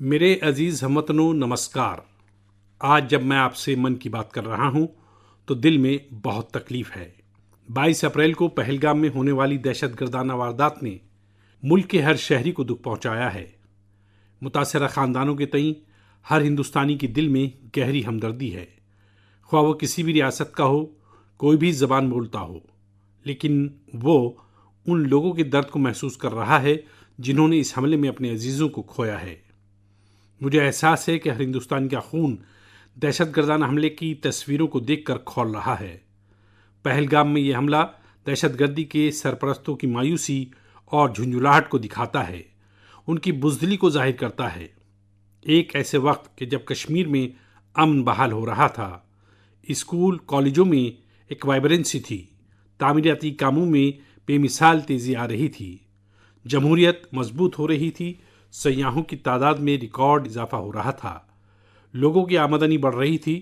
میرے عزیز ہم وطنوں، نمسکار۔ آج جب میں آپ سے من کی بات کر رہا ہوں تو دل میں بہت تکلیف ہے۔ 22 اپریل کو پہلگام میں ہونے والی دہشت گردانہ واردات نے ملک کے ہر شہری کو دکھ پہنچایا ہے۔ متاثرہ خاندانوں کے تئیں ہر ہندوستانی کے دل میں گہری ہمدردی ہے، خواہ وہ کسی بھی ریاست کا ہو، کوئی بھی زبان بولتا ہو، لیکن وہ ان لوگوں کے درد کو محسوس کر رہا ہے جنہوں نے اس حملے میں اپنے عزیزوں کو کھویا ہے۔ مجھے احساس ہے کہ ہر ہندوستانی کا خون دہشت گردانہ حملے کی تصویروں کو دیکھ کر کھول رہا ہے۔ پہلگام میں یہ حملہ دہشت گردی کے سرپرستوں کی مایوسی اور جھنجھلاہٹ کو دکھاتا ہے، ان کی بزدلی کو ظاہر کرتا ہے۔ ایک ایسے وقت کہ جب کشمیر میں امن بحال ہو رہا تھا، اسکول کالجوں میں ایک وائبرنسی تھی، تعمیراتی کاموں میں بے مثال تیزی آ رہی تھی، جمہوریت مضبوط ہو رہی تھی، سیاحوں کی تعداد میں ریکارڈ اضافہ ہو رہا تھا، لوگوں کی آمدنی بڑھ رہی تھی،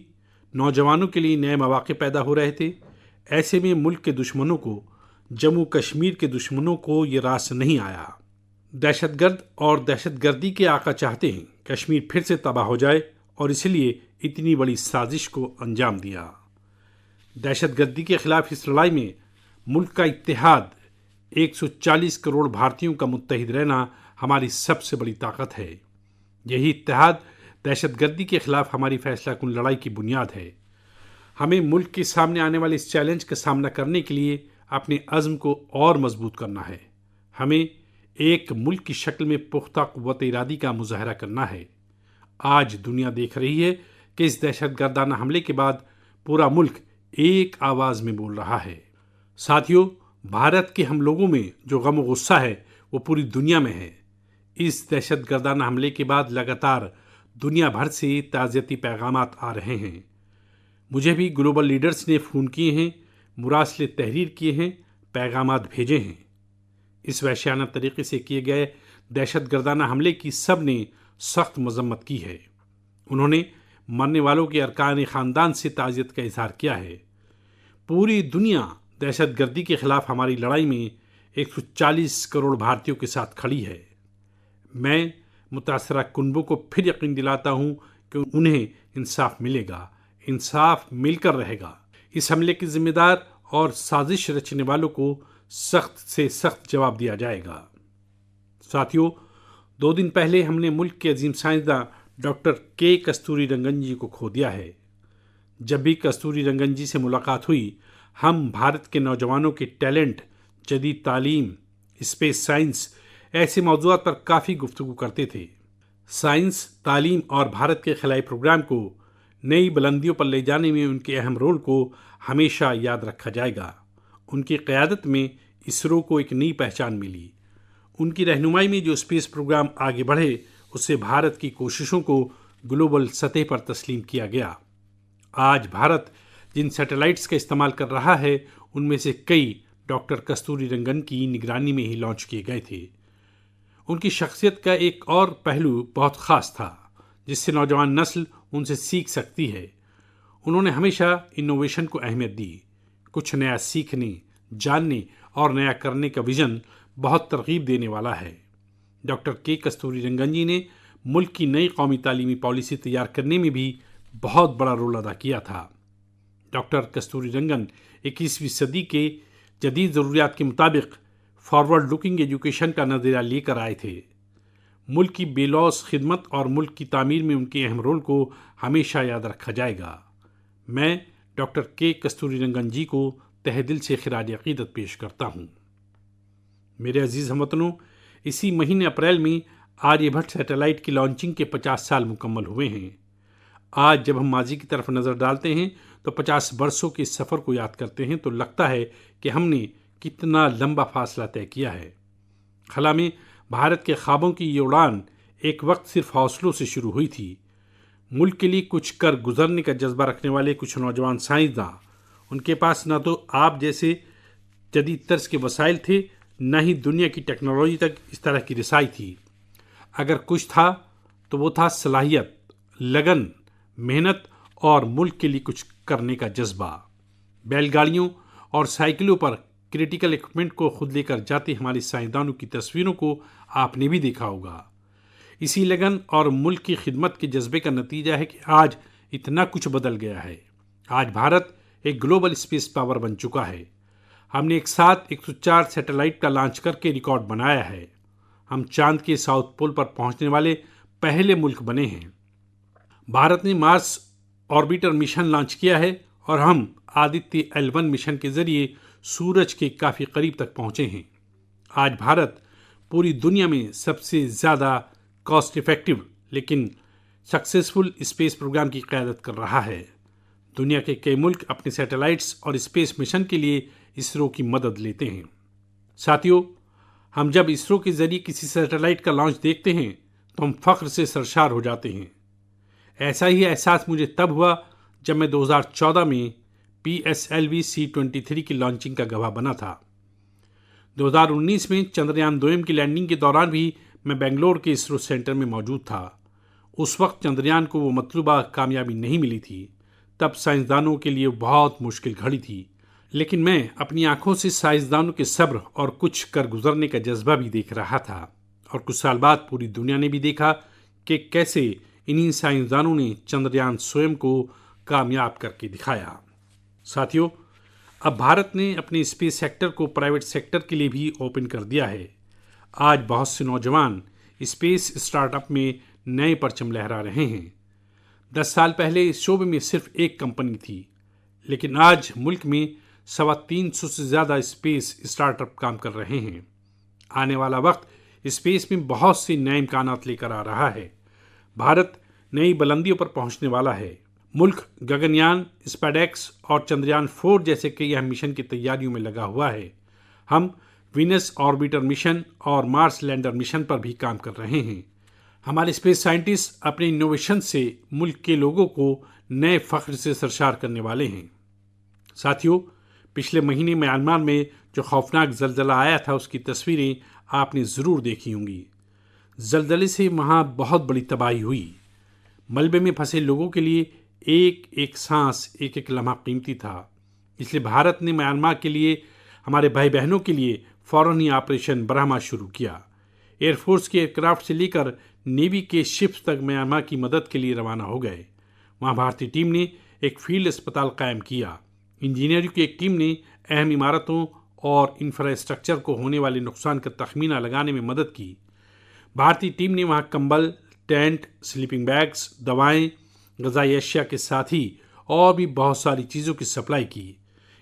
نوجوانوں کے لیے نئے مواقع پیدا ہو رہے تھے۔ ایسے میں ملک کے دشمنوں کو، جموں کشمیر کے دشمنوں کو یہ راس نہیں آیا۔ دہشت گرد اور دہشت گردی کے آقا چاہتے ہیں کشمیر پھر سے تباہ ہو جائے، اور اسی لیے اتنی بڑی سازش کو انجام دیا۔ دہشت گردی کے خلاف اس لڑائی میں ملک کا اتحاد، 140 کروڑ بھارتیوں کا متحد رہنا ہماری سب سے بڑی طاقت ہے۔ یہی اتحاد دہشت گردی کے خلاف ہماری فیصلہ کن لڑائی کی بنیاد ہے۔ ہمیں ملک کے سامنے آنے والے اس چیلنج کا سامنا کرنے کے لیے اپنے عزم کو اور مضبوط کرنا ہے۔ ہمیں ایک ملک کی شکل میں پختہ قوت ارادی کا مظاہرہ کرنا ہے۔ آج دنیا دیکھ رہی ہے کہ اس دہشت گردانہ حملے کے بعد پورا ملک ایک آواز میں بول رہا ہے۔ ساتھیو، بھارت کے ہم لوگوں میں جو غم و غصہ ہے وہ پوری دنیا میں ہے۔ اس دہشت گردانہ حملے کے بعد لگاتار دنیا بھر سے تعزیتی پیغامات آ رہے ہیں۔ مجھے بھی گلوبل لیڈرز نے فون کیے ہیں، مراسلے تحریر کیے ہیں، پیغامات بھیجے ہیں۔ اس وحشیانہ طریقے سے کیے گئے دہشت گردانہ حملے کی سب نے سخت مذمت کی ہے۔ انہوں نے مرنے والوں کے ارکان خاندان سے تعزیت کا اظہار کیا ہے۔ پوری دنیا دہشت گردی کے خلاف ہماری لڑائی میں 140 کروڑ بھارتیوں کے ساتھ کھڑی ہے۔ میں متاثرہ کنبوں کو پھر یقین دلاتا ہوں کہ انہیں انصاف ملے گا، انصاف مل کر رہے گا۔ اس حملے کے ذمہ دار اور سازش رچنے والوں کو سخت سے سخت جواب دیا جائے گا۔ ساتھیو، 2 دن پہلے ہم نے ملک کے عظیم سائنسداں ڈاکٹر کے کستوری رنگن جی کو کھو دیا ہے۔ جب بھی کستوری رنگن جی سے ملاقات ہوئی، ہم بھارت کے نوجوانوں کے ٹیلنٹ، جدید تعلیم، اسپیس سائنس ایسے موضوعات پر کافی گفتگو کرتے تھے۔ سائنس، تعلیم اور بھارت کے خلائی پروگرام کو نئی بلندیوں پر لے جانے میں ان کے اہم رول کو ہمیشہ یاد رکھا جائے گا۔ ان کی قیادت میں اسرو کو ایک نئی پہچان ملی۔ ان کی رہنمائی میں جو اسپیس پروگرام آگے بڑھے، اس سے بھارت کی کوششوں کو گلوبل سطح پر تسلیم کیا گیا۔ آج بھارت جن سیٹلائٹس کا استعمال کر رہا ہے، ان میں سے کئی ڈاکٹر کستوری رنگن کی نگرانی میں ہی لانچ کیے گئے تھے۔ ان کی شخصیت کا ایک اور پہلو بہت خاص تھا، جس سے نوجوان نسل ان سے سیکھ سکتی ہے۔ انہوں نے ہمیشہ انوویشن کو اہمیت دی۔ کچھ نیا سیکھنے، جاننے اور نیا کرنے کا ویژن بہت ترغیب دینے والا ہے۔ ڈاکٹر کے کستوری رنگن جی نے ملک کی نئی قومی تعلیمی پالیسی تیار کرنے میں بھی بہت بڑا رول ادا کیا تھا۔ ڈاکٹر کستوری رنگن 21ویں صدی کے جدید ضروریات کے مطابق فارورڈ لوکنگ ایجوکیشن کا نظریہ لے کر آئے تھے۔ ملک کی بے لوث خدمت اور ملک کی تعمیر میں ان کے اہم رول کو ہمیشہ یاد رکھا جائے گا۔ میں ڈاکٹر کے کستوری رنگن جی کو تہہ دل سے خراج عقیدت پیش کرتا ہوں۔ میرے عزیز ہم وطنوں، اسی مہینے اپریل میں آریہ بھٹ سیٹلائٹ کی لانچنگ کے 50 سال مکمل ہوئے ہیں۔ آج جب ہم ماضی کی طرف نظر ڈالتے ہیں تو 50 برسوں کے اس سفر کو یاد کرتے ہیں تو لگتا ہے کہ ہم نے کتنا لمبا فاصلہ طے کیا ہے۔ خلا میں بھارت کے خوابوں کی یہ اڑان ایک وقت صرف حوصلوں سے شروع ہوئی تھی۔ ملک کے لیے کچھ کر گزرنے کا جذبہ رکھنے والے کچھ نوجوان سائنسداں، ان کے پاس نہ تو آپ جیسے جدید طرز کے وسائل تھے، نہ ہی دنیا کی ٹیکنالوجی تک اس طرح کی رسائی تھی۔ اگر کچھ تھا تو وہ تھا صلاحیت، لگن، محنت اور ملک کے لیے کچھ کرنے کا جذبہ۔ بیل گاڑیوں اور سائیکلوں پر کریٹیکل ایکوپمنٹ کو خود لے کر جاتے ہمارے سائنسدانوں کی تصویروں کو آپ نے بھی دیکھا ہوگا۔ اسی لگن اور ملک کی خدمت کے جذبے کا نتیجہ ہے کہ آج اتنا کچھ بدل گیا ہے۔ آج بھارت ایک گلوبل اسپیس پاور بن چکا ہے۔ ہم نے ایک ساتھ 104 سیٹلائٹ کا لانچ کر کے ریکارڈ بنایا ہے۔ ہم چاند کے ساؤتھ پول پر پہنچنے والے پہلے ملک بنے ہیں۔ بھارت نے مارس آربیٹر مشن لانچ کیا ہے اور ہم آدتیہ L1 مشن کے ذریعے سورج کے کافی قریب تک پہنچے ہیں۔ آج بھارت پوری دنیا میں سب سے زیادہ کاسٹ افیکٹو لیکن سکسیسفل اسپیس پروگرام کی قیادت کر رہا ہے۔ دنیا کے کئی ملک اپنے سیٹلائٹس اور اسپیس مشن کے لیے اسرو کی مدد لیتے ہیں۔ ساتھیو، ہم جب اسرو کے ذریعے کسی سیٹلائٹ کا لانچ دیکھتے ہیں تو ہم فخر سے سرشار ہو جاتے ہیں۔ ایسا ہی احساس مجھے تب ہوا جب میں 2014 میں PSLV C-23 کی لانچنگ کا گواہ بنا تھا۔ 2019 میں چندریان-2 کی لینڈنگ کے دوران بھی میں بنگلور کے اسرو سینٹر میں موجود تھا۔ اس وقت چندریان کو وہ مطلوبہ کامیابی نہیں ملی تھی۔ تب سائنسدانوں کے لیے بہت مشکل گھڑی تھی، لیکن میں اپنی آنکھوں سے سائنسدانوں کے صبر اور کچھ کر گزرنے کا جذبہ بھی دیکھ رہا تھا، اور کچھ سال بعد پوری دنیا نے بھی دیکھا کہ کیسے انہی سائنسدانوں نے چندریان-2 کو کامیاب کر کے دکھایا۔ ساتھیو، اب بھارت نے اپنے اسپیس سیکٹر کو پرائیویٹ سیکٹر کے لیے بھی اوپن کر دیا ہے۔ آج بہت سے نوجوان اسپیس اسٹارٹ اپ میں نئے پرچم لہرا رہے ہیں۔ 10 سال پہلے اس شعبے میں صرف ایک کمپنی تھی، لیکن آج ملک میں 350 سے زیادہ اسپیس اسٹارٹ اپ کام کر رہے ہیں۔ آنے والا وقت اسپیس میں بہت سے نئے امکانات لے کر آ رہا ہے۔ بھارت نئی بلندیوں پر پہنچنے والا ہے۔ ملک گگن-یان، اسپیس اور چندریان-4 جیسے کئی اہم مشن کی تیاریوں میں لگا ہوا ہے۔ ہم وینس آربیٹر مشن اور مارس لینڈر مشن پر بھی کام کر رہے ہیں۔ ہمارے اسپیس سائنٹسٹ اپنے انوویشن سے ملک کے لوگوں کو نئے فخر سے سرشار کرنے والے ہیں۔ ساتھیو، پچھلے مہینے میانمار میں جو خوفناک زلزلہ آیا تھا اس کی تصویریں آپ نے ضرور دیکھی ہوں گی۔ زلزلے سے وہاں بہت بڑی تباہی ہوئی۔ ملبے میں پھنسے لوگوں کے لیے ایک ایک سانس، ایک ایک لمحہ قیمتی تھا۔ اس لیے بھارت نے میانمار کے لیے، ہمارے بھائی بہنوں کے لیے فوراً ہی آپریشن برہما شروع کیا۔ ایئر فورس کے ایئر کرافٹ سے لے کر نیوی کے شپس تک میانمار کی مدد کے لیے روانہ ہو گئے۔ وہاں بھارتی ٹیم نے ایک فیلڈ اسپتال قائم کیا۔ انجینئروں کی ایک ٹیم نے اہم عمارتوں اور انفراسٹرکچر کو ہونے والے نقصان کا تخمینہ لگانے میں مدد کی۔ بھارتی ٹیم نے وہاں کمبل، ٹینٹ، سلیپنگ بیگز، دوائیں، غذائی اشیاء کے ساتھ ہی اور بھی بہت ساری چیزوں کی سپلائی کی۔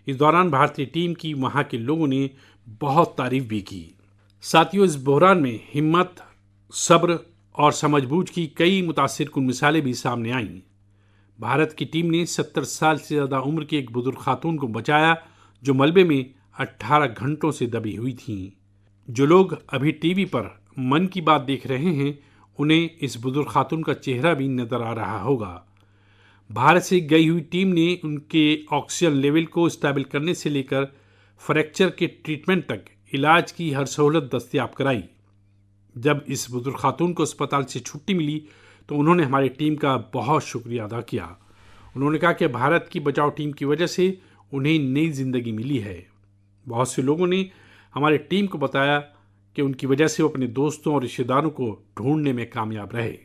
اس دوران بھارتی ٹیم کی وہاں کے لوگوں نے بہت تعریف بھی کی۔ ساتھیوں، اس بحران میں ہمت، صبر اور سمجھ بوجھ کی کئی متاثر کن مثالیں بھی سامنے آئیں۔ بھارت کی ٹیم نے 70 سال سے زیادہ عمر کی ایک بزرگ خاتون کو بچایا جو ملبے میں 18 گھنٹوں سے دبی ہوئی تھیں۔ جو لوگ ابھی ٹی وی پر من کی بات دیکھ رہے ہیں انہیں اس بزرگ خاتون کا چہرہ بھی نظر آ رہا ہوگا۔ بھارت سے گئی ہوئی ٹیم نے ان کے آکسیجن لیول کو اسٹیبل کرنے سے لے کر فریکچر کے ٹریٹمنٹ تک علاج کی ہر سہولت دستیاب کرائی۔ جب اس بزرگ خاتون کو اسپتال سے چھٹی ملی تو انہوں نے ہماری ٹیم کا بہت شکریہ ادا کیا۔ انہوں نے کہا کہ بھارت کی بچاؤ ٹیم کی وجہ سے انہیں نئی زندگی ملی ہے۔ بہت سے لوگوں نے ہماری ٹیم کو بتایا کہ ان کی وجہ سے وہ اپنے دوستوں اور رشتہ داروں کو ڈھونڈنے میں کامیاب رہے۔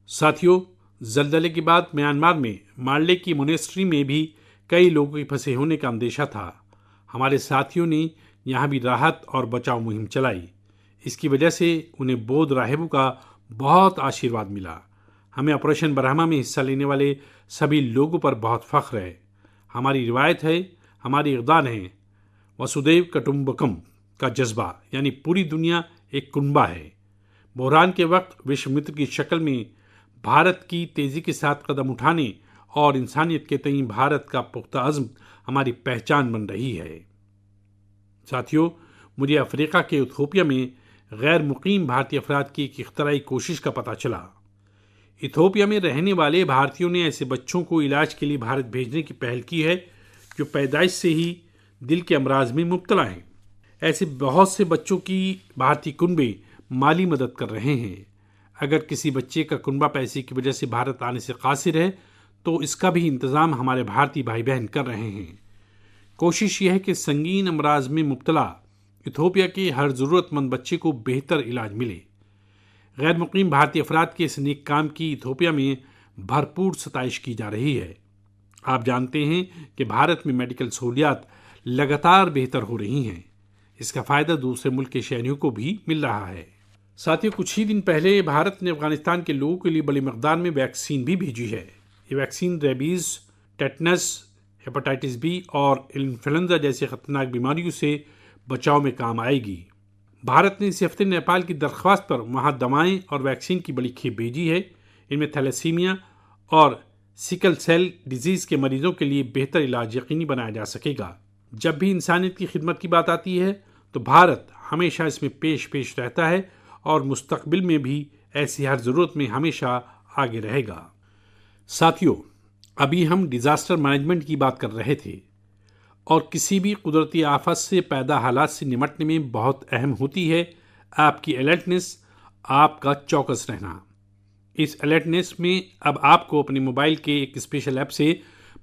ساتھیوں، زلزلے کے بعد میانمار میں مالے کی مونیسٹری میں بھی کئی لوگوں کے پھنسے ہونے کا اندیشہ تھا۔ ہمارے ساتھیوں نے یہاں بھی راحت اور بچاؤ مہم چلائی۔ اس کی وجہ سے انہیں بودھ راہبوں کا بہت آشیرواد ملا۔ ہمیں آپریشن برہما میں حصہ لینے والے سبھی لوگوں پر بہت فخر ہے۔ ہماری روایت ہے، ہماری اقدار ہیں، وسودھیو کٹمبکم کا جذبہ، یعنی پوری دنیا ایک کنبہ ہے۔ بحران کے وقت وشوامتر کی شکل میں بھارت کی تیزی کے ساتھ قدم اٹھانے اور انسانیت کے تئیں بھارت کا پختہ عزم ہماری پہچان بن رہی ہے۔ ساتھیوں، مجھے افریقہ کے ایتھوپیا میں غیر مقیم بھارتی افراد کی ایک اختراعی کوشش کا پتہ چلا۔ ایتھوپیا میں رہنے والے بھارتیوں نے ایسے بچوں کو علاج کے لیے بھارت بھیجنے کی پہل کی ہے جو پیدائش سے ہی دل کے امراض میں مبتلا ہیں۔ ایسے بہت سے بچوں کی بھارتی کنبے مالی مدد کر رہے ہیں۔ اگر کسی بچے کا کنبہ پیسے کی وجہ سے بھارت آنے سے قاصر ہے تو اس کا بھی انتظام ہمارے بھارتی بھائی بہن کر رہے ہیں۔ کوشش یہ ہے کہ سنگین امراض میں مبتلا ایتھوپیا کے ہر ضرورت مند بچے کو بہتر علاج ملے۔ غیر مقیم بھارتی افراد کے اس نیک کام کی ایتھوپیا میں بھرپور ستائش کی جا رہی ہے۔ آپ جانتے ہیں کہ بھارت میں میڈیکل سہولیات لگاتار بہتر ہو رہی ہیں۔ اس کا فائدہ دوسرے ملک کے شہریوں کو بھی مل رہا ہے۔ ساتھیوں، کچھ ہی دن پہلے بھارت نے افغانستان کے لوگوں کے لیے بڑی مقدار میں ویکسین بھی بھیجی ہے۔ یہ vaccine rabies, tetanus, hepatitis B اور انفلوئنزا جیسی خطرناک بیماریوں سے بچاؤ میں کام آئے گی۔ بھارت نے اس ہفتے نیپال کی درخواست پر وہاں دوائیں اور ویکسین کی بڑی کھیپ بھیجی ہے۔ ان میں تھیلیسیمیا اور سیکل سیل ڈیزیز کے مریضوں کے لیے بہتر علاج یقینی بنایا جا سکے گا۔ جب بھی انسانیت کی خدمت کی بات آتی ہے تو بھارت ہمیشہ اس میں پیش رہتا ہے اور مستقبل میں بھی ایسی ہر ضرورت میں ہمیشہ آگے رہے گا۔ ساتھیوں، ابھی ہم ڈیزاسٹر مینجمنٹ کی بات کر رہے تھے، اور کسی بھی قدرتی آفت سے پیدا حالات سے نمٹنے میں بہت اہم ہوتی ہے آپ کی الرٹنس، آپ کا چوکس رہنا۔ اس الرٹنس میں اب آپ کو اپنے موبائل کے ایک اسپیشل ایپ سے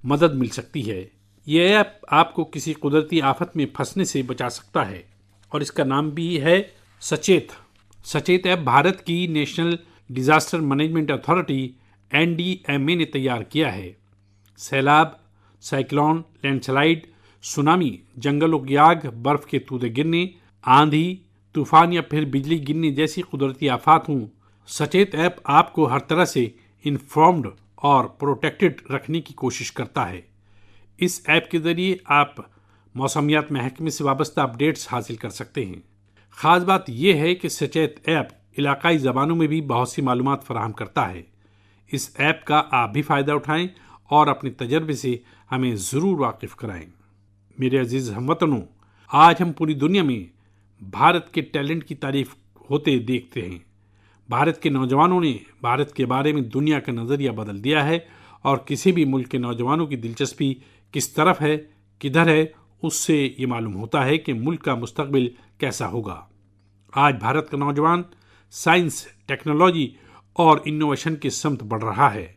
مدد مل سکتی ہے۔ یہ ایپ آپ کو کسی قدرتی آفت میں پھنسنے سے بچا سکتا ہے، اور اس کا نام بھی ہے سچیت۔ سچیت ایپ بھارت کی national disaster management authority NDMA نے تیار کیا ہے۔ سیلاب، سائیکلون، لینڈ سلائیڈ، سونامی، جنگلوں کی آگ، برف کے تودے گرنے، آندھی، طوفان یا پھر بجلی گرنے جیسی قدرتی آفات ہوں، سچیت ایپ آپ کو ہر طرح سے انفارمڈ اور پروٹیکٹڈ رکھنے کی کوشش کرتا ہے۔ اس ایپ کے ذریعے آپ موسمیات محکمے سے وابستہ اپڈیٹس حاصل کر سکتے ہیں۔ خاص بات یہ ہے کہ سچیت ایپ علاقائی زبانوں میں بھی بہت سی معلومات فراہم کرتا ہے۔ اس ایپ کا آپ بھی فائدہ اٹھائیں اور اپنے تجربے سے ہمیں ضرور واقف کرائیں۔ میرے عزیز ہم وطنوں، آج ہم پوری دنیا میں بھارت کے ٹیلنٹ کی تعریف ہوتے دیکھتے ہیں۔ بھارت کے نوجوانوں نے بھارت کے بارے میں دنیا کا نظریہ بدل دیا ہے، اور کسی بھی ملک کے نوجوانوں کی دلچسپی کس طرف ہے، کدھر ہے، اس سے یہ معلوم ہوتا ہے کہ ملک کا مستقبل کیسا ہوگا۔ آج بھارت کا نوجوان سائنس، ٹیکنالوجی اور انوویشن کی سمت بڑھ رہا ہے۔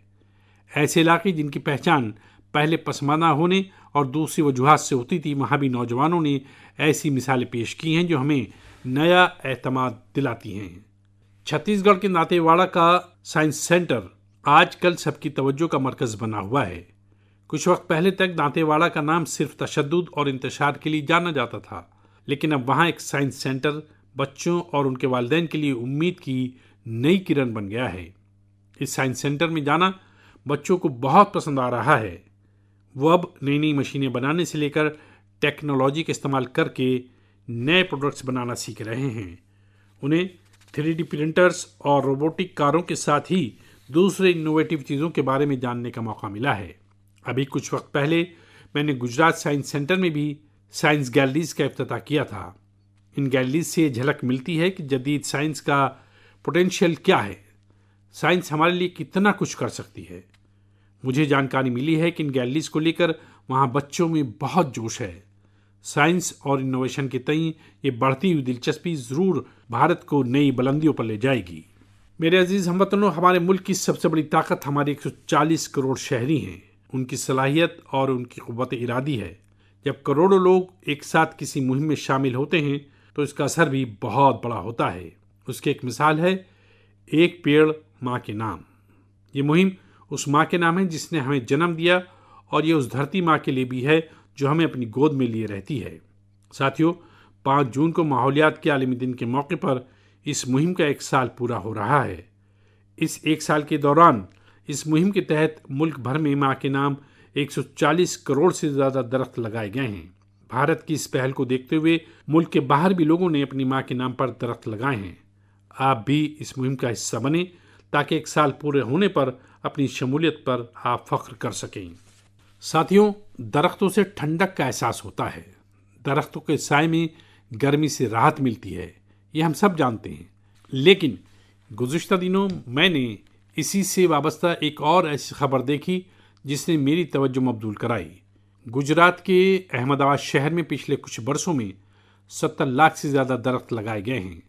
ایسے علاقے جن کی پہچان پہلے پسماندہ ہونے اور دوسری وجوہات سے ہوتی تھی، وہاں بھی نوجوانوں نے ایسی مثالیں پیش کی ہیں جو ہمیں نیا اعتماد دلاتی ہیں۔ چھتیس گڑھ کے دانتے واڑہ کا سائنس سینٹر آج کل سب کی توجہ کا مرکز بنا ہوا ہے۔ کچھ وقت پہلے تک دانتے واڑہ کا نام صرف تشدد اور انتشار کے لیے جانا جاتا تھا، لیکن اب وہاں ایک سائنس سینٹر بچوں اور ان کے والدین کے لیے امید کی نئی کرن بن گیا ہے۔ اس سائنس سینٹر میں جانا بچوں کو بہت پسند آ رہا ہے۔ وہ اب نئی نئی مشینیں بنانے سے لے کر ٹیکنالوجی کا استعمال کر کے نئے پروڈکٹس بنانا سیکھ رہے ہیں۔ انہیں 3D پرنٹرز اور روبوٹک کاروں کے ساتھ ہی دوسرے انوویٹیو چیزوں کے بارے میں جاننے کا موقع ملا ہے۔ ابھی کچھ وقت پہلے میں نے گجرات سائنس سینٹر میں بھی سائنس گیلریز کا افتتاح کیا تھا۔ ان گیلریز سے جھلک ملتی ہے کہ جدید سائنس کا پوٹینشیل کیا ہے، سائنس ہمارے لیے کتنا کچھ کر سکتی ہے۔ مجھے جانکاری ملی ہے کہ ان گیلریز کو لے کر وہاں بچوں میں بہت جوش ہے۔ سائنس اور انوویشن کے تئیں یہ بڑھتی ہوئی دلچسپی ضرور بھارت کو نئی بلندیوں پر لے جائے گی۔ میرے عزیز ہم وطنوں، ہمارے ملک کی سب سے بڑی طاقت ہمارے 140 کروڑ شہری ہیں، ان کی صلاحیت اور ان کی قوت ارادی ہے۔ جب کروڑوں لوگ ایک ساتھ کسی مہم میں شامل ہوتے ہیں تو اس کا اثر بھی بہت بڑا ہوتا ہے۔ اس کی ایک مثال ہے ایک پیڑ ماں کے نام۔ یہ مہم اس ماں کے نام ہے جس نے ہمیں جنم دیا، اور یہ اس دھرتی ماں کے لیے بھی ہے جو ہمیں اپنی گود میں لیے رہتی ہے۔ ساتھیوں، 5 جون کو ماحولیات کے عالمی دن کے موقع پر اس مہم کا 1 سال پورا ہو رہا ہے۔ اس 1 سال کے دوران اس مہم کے تحت ملک بھر میں ماں کے نام 140 کروڑ سے زیادہ درخت لگائے گئے ہیں۔ بھارت کی اس پہل کو دیکھتے ہوئے ملک کے باہر بھی لوگوں نے اپنی ماں کے نام پر درخت لگائے ہیں۔ آپ بھی اس مہم کا حصہ بنیں تاکہ 1 سال پورے ہونے پر اپنی شمولیت پر آپ فخر کر سکیں۔ ساتھیوں، درختوں سے ٹھنڈک کا احساس ہوتا ہے، درختوں کے سائے میں گرمی سے راحت ملتی ہے، یہ ہم سب جانتے ہیں۔ لیکن گزشتہ دنوں میں نے اسی سے وابستہ ایک اور ایسی خبر دیکھی جس نے میری توجہ مبذول کرائی۔ گجرات کے احمد آباد شہر میں پچھلے کچھ برسوں میں 70 لاکھ سے زیادہ درخت لگائے گئے ہیں۔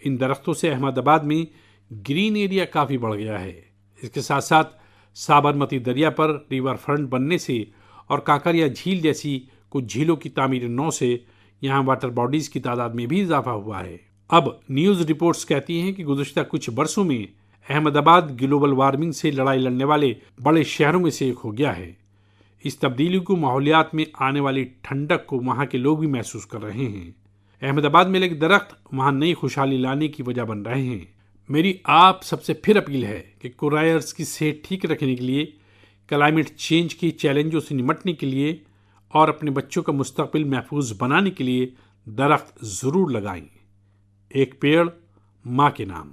ان درختوں سے احمد آباد میں گرین ایریا کافی بڑھ گیا ہے۔ اس کے ساتھ ساتھ سابرمتی دریا پر ریور فرنٹ بننے سے اور کانکریا جھیل جیسی کچھ جھیلوں کی تعمیر نو سے یہاں واٹر باڈیز کی تعداد میں بھی اضافہ ہوا ہے۔ اب نیوز رپورٹس کہتی ہیں کہ گزشتہ کچھ برسوں میں احمد آباد گلوبل وارمنگ سے لڑائی لڑنے والے بڑے شہروں میں سے ایک ہو گیا ہے۔ اس تبدیلی کو ماحولیات میں آنے والی ٹھنڈک کو وہاں کے لوگ بھی محسوس کر رہے ہیں۔ احمد آباد میں لگے درخت وہاں نئی خوشحالی لانے کی وجہ بن رہے ہیں۔ میری آپ سب سے پھر اپیل ہے کہ کوریئرز کی صحت ٹھیک رکھنے کے لیے، کلائمیٹ چینج کے چیلنجوں سے نمٹنے کے لیے اور اپنے بچوں کا مستقبل محفوظ بنانے کے لیے درخت ضرور لگائیں۔ ایک پیڑ ماں کے نام۔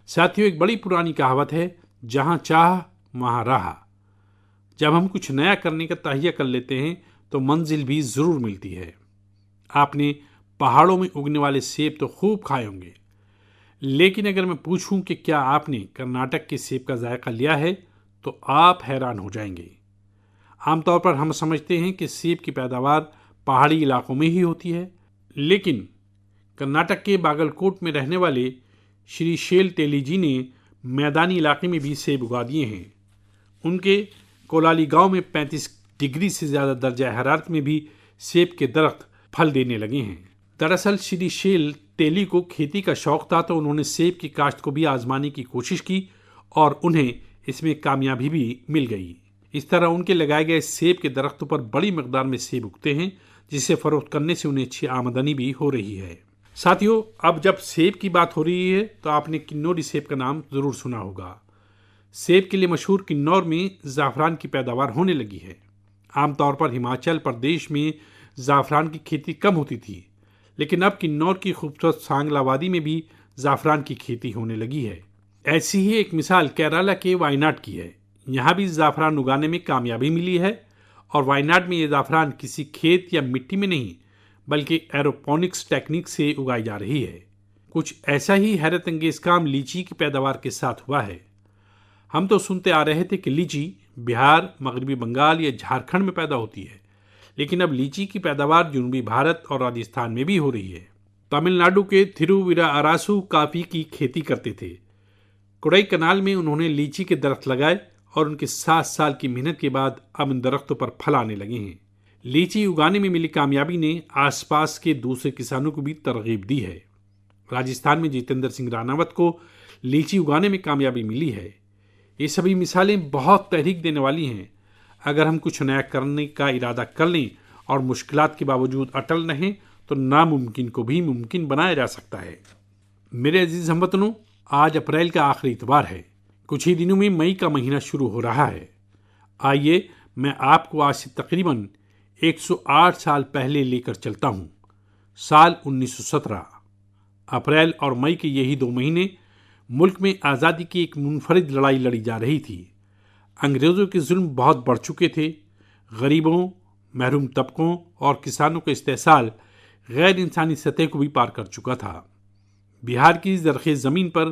ساتھیوں، ایک بڑی پرانی کہاوت ہے، جہاں چاہ وہاں راہ۔ جب ہم کچھ نیا کرنے کا تہیہ کر لیتے ہیں تو منزل بھی ضرور ملتی ہے۔ آپ نے پہاڑوں میں اگنے والے سیب تو خوب کھائے ہوں گے، لیکن اگر میں پوچھوں کہ کیا آپ نے کرناٹک کے سیب کا ذائقہ لیا ہے تو آپ حیران ہو جائیں گے۔ عام طور پر ہم سمجھتے ہیں کہ سیب کی پیداوار پہاڑی علاقوں میں ہی ہوتی ہے، لیکن کرناٹک کے باگل کوٹ میں رہنے والے شری شیل تیلی جی نے میدانی علاقے میں بھی سیب اگا دیے ہیں۔ ان کے کولالی گاؤں میں 35 ڈگری سے زیادہ درجہ حرارت میں بھی سیب کے درخت پھل دینے لگے ہیں۔ دراصل شری شیل تیلی کو کھیتی کا شوق تھا، تو انہوں نے سیب کی کاشت کو بھی آزمانے کی کوشش کی اور انہیں اس میں کامیابی بھی مل گئی۔ اس طرح ان کے لگائے گئے سیب کے درختوں پر بڑی مقدار میں سیب اگتے ہیں، جسے فروخت کرنے سے انہیں اچھی آمدنی بھی ہو رہی ہے۔ ساتھیوں، اب جب سیب کی بات ہو رہی ہے تو آپ نے کنوری سیب کا نام ضرور سنا ہوگا۔ سیب کے لیے مشہور کنور میں زعفران کی پیداوار ہونے لگی ہے۔ عام طور پر ہماچل پردیش میں زعفران کی کھیتی کم ہوتی تھی، لیکن اب کنور کی خوبصورت سانگلا وادی میں بھی زعفران کی کھیتی ہونے لگی ہے۔ ایسی ہی ایک مثال کیرالہ کے وائناڈ کی ہے۔ یہاں بھی زعفران اگانے میں کامیابی ملی ہے، اور وائناڈ میں یہ زعفران کسی کھیت یا مٹی میں نہیں بلکہ ایروپونکس ٹیکنیک سے اگائی جا رہی ہے۔ کچھ ایسا ہی حیرت انگیز کام لیچی کی پیداوار کے ساتھ ہوا ہے۔ ہم تو سنتے آ رہے تھے کہ لیچی بہار، مغربی بنگال یا جھارکھنڈ میں پیدا ہوتی ہے، لیکن اب لیچی کی پیداوار جنوبی بھارت اور راجستھان میں بھی ہو رہی ہے۔ تمل ناڈو کے تھیروویرا آراسو کافی کی کھیتی کرتے تھے۔ کوڈئی کنال میں انہوں نے لیچی کے درخت لگائے اور ان کے 7 سال کی محنت کے بعد اب ان درختوں پر پھل آنے لگے ہیں۔ لیچی اگانے میں ملی کامیابی نے آس پاس کے دوسرے کسانوں کو بھی ترغیب دی ہے۔ راجستھان میں جتیندر سنگھ راناوت کو لیچی اگانے میں کامیابی ملی ہے۔ یہ سبھی مثالیں بہت تحریک دینے والی ہیں۔ اگر ہم کچھ نیا کرنے کا ارادہ کر لیں اور مشکلات کے باوجود اٹل رہیں تو ناممکن کو بھی ممکن بنایا جا سکتا ہے۔ میرے عزیز ہم وطنوں، آج اپریل کا آخری اتوار ہے۔ کچھ ہی دنوں میں مئی کا مہینہ شروع ہو رہا ہے۔ آئیے میں آپ کو آج سے تقریباً 108 سال پہلے لے کر چلتا ہوں۔ سال 1917۔ اپریل اور مئی کے یہی 2 مہینے ملک میں آزادی کی ایک منفرد لڑائی لڑی جا رہی تھی۔ انگریزوں کے ظلم بہت بڑھ چکے تھے۔ غریبوں، محروم طبقوں اور کسانوں کا استحصال غیر انسانی سطح کو بھی پار کر چکا تھا۔ بہار کی زرخیز زمین پر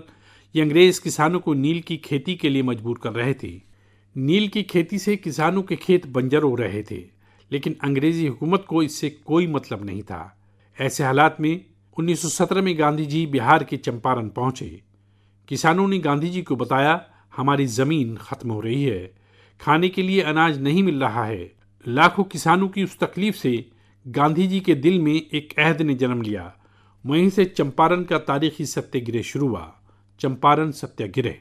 یہ انگریز کسانوں کو نیل کی کھیتی کے لیے مجبور کر رہے تھے۔ نیل کی کھیتی سے کسانوں کے کھیت بنجر ہو رہے تھے، لیکن انگریزی حکومت کو اس سے کوئی مطلب نہیں تھا۔ ایسے حالات میں 1917 میں گاندھی جی بہار کے چمپارن پہنچے۔ کسانوں نے گاندھی جی کو بتایا، ہماری زمین ختم ہو رہی ہے، کھانے کے لیے اناج نہیں مل رہا ہے۔ لاکھوں کسانوں کی اس تکلیف سے گاندھی جی کے دل میں ایک عہد نے جنم لیا۔ وہیں سے چمپارن کا تاریخی ستیہ گرہ شروع ہوا۔ چمپارن ستیہ گرہ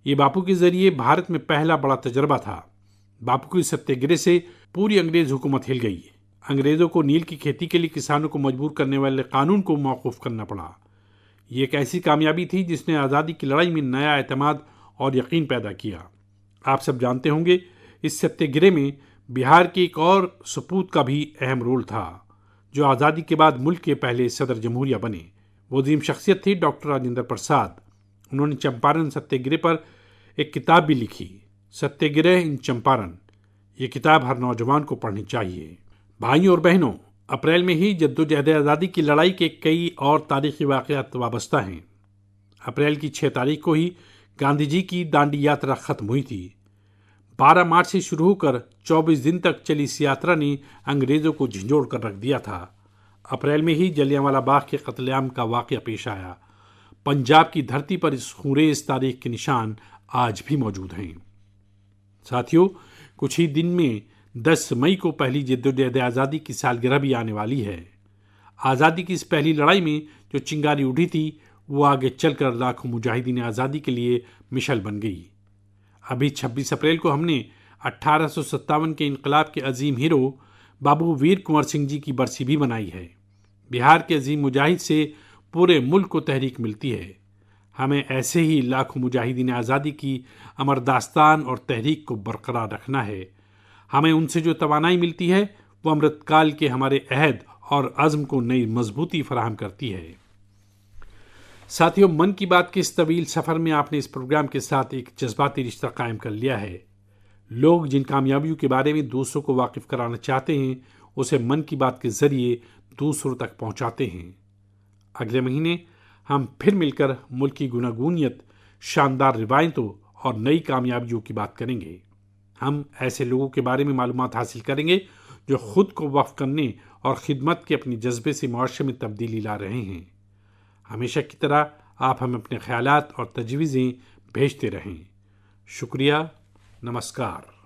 یہ باپو کے ذریعے بھارت میں پہلا بڑا تجربہ تھا۔ باپو کی ستیہ گرہ سے پوری انگریز حکومت ہل گئی۔ انگریزوں کو نیل کی کھیتی کے لیے کسانوں کو مجبور کرنے والے قانون کو موقوف کرنا پڑا۔ یہ ایک ایسی کامیابی تھی جس نے آزادی کی لڑائی میں نیا اعتماد اور یقین پیدا کیا۔ آپ سب جانتے ہوں گے، اس ستیہ گرہ میں بہار کے ایک اور سپوت کا بھی اہم رول تھا، جو آزادی کے بعد ملک کے پہلے صدر جمہوریہ بنے۔ وہ عظیم شخصیت تھی ڈاکٹر راجندر پرساد۔ انہوں نے چمپارن ستیہ گرہ پر ایک کتاب بھی لکھی، ستیہ گرہ ان چمپارن۔ یہ کتاب ہر نوجوان کو پڑھنی چاہیے۔ بھائیوں اور بہنوں، اپریل میں ہی جدوجہد آزادی کی لڑائی کے کئی اور تاریخی واقعات وابستہ ہیں۔ اپریل کی 6 تاریخ کو ہی گاندھی جی کی دانڈی یاترا ختم ہوئی تھی۔ 12 مارچ سے شروع ہو کر 24 دن تک چلی اس یاترا نے انگریزوں کو جھنجھوڑ کر رکھ دیا تھا۔ اپریل میں ہی جلیانوالہ باغ کے قتل عام کا واقعہ پیش آیا۔ پنجاب کی دھرتی پر اس خونریز تاریخ کے نشان آج بھی موجود ہیں۔ ساتھیوں، کچھ ہی دن میں 10 مئی کو پہلی جدوجہد آزادی کی سالگرہ بھی آنے والی ہے۔ آزادی کی اس پہلی لڑائی میں جو چنگاری اٹھی تھی وہ آگے چل کر لاکھوں مجاہدین آزادی کے لیے مشعل بن گئی۔ ابھی 26 اپریل کو ہم نے 1857 کے انقلاب کے عظیم ہیرو بابو ویر کنور سنگھ جی کی برسی بھی منائی ہے۔ بہار کے عظیم مجاہد سے پورے ملک کو تحریک ملتی ہے۔ ہمیں ایسے ہی لاکھوں مجاہدین آزادی کی امر داستان اور تحریک کو برقرار رکھنا ہے۔ ہمیں ان سے جو توانائی ملتی ہے وہ امرت کال کے ہمارے عہد اور عزم کو نئی مضبوطی فراہم کرتی ہے۔ ساتھیو، من کی بات کے اس طویل سفر میں آپ نے اس پروگرام کے ساتھ ایک جذباتی رشتہ قائم کر لیا ہے۔ لوگ جن کامیابیوں کے بارے میں دوسروں کو واقف کرانا چاہتے ہیں اسے من کی بات کے ذریعے دوسروں تک پہنچاتے ہیں۔ اگلے مہینے ہم پھر مل کر ملک کی گوناگونیت، شاندار روایتوں اور نئی کامیابیوں کی بات کریں گے۔ ہم ایسے لوگوں کے بارے میں معلومات حاصل کریں گے جو خود کو وقف کرنے اور خدمت کے اپنی جذبے سے معاشرے میں تبدیلی لا رہے ہیں۔ ہمیشہ کی طرح آپ ہمیں اپنے خیالات اور تجویزیں بھیجتے رہیں۔ شکریہ، نمسکار۔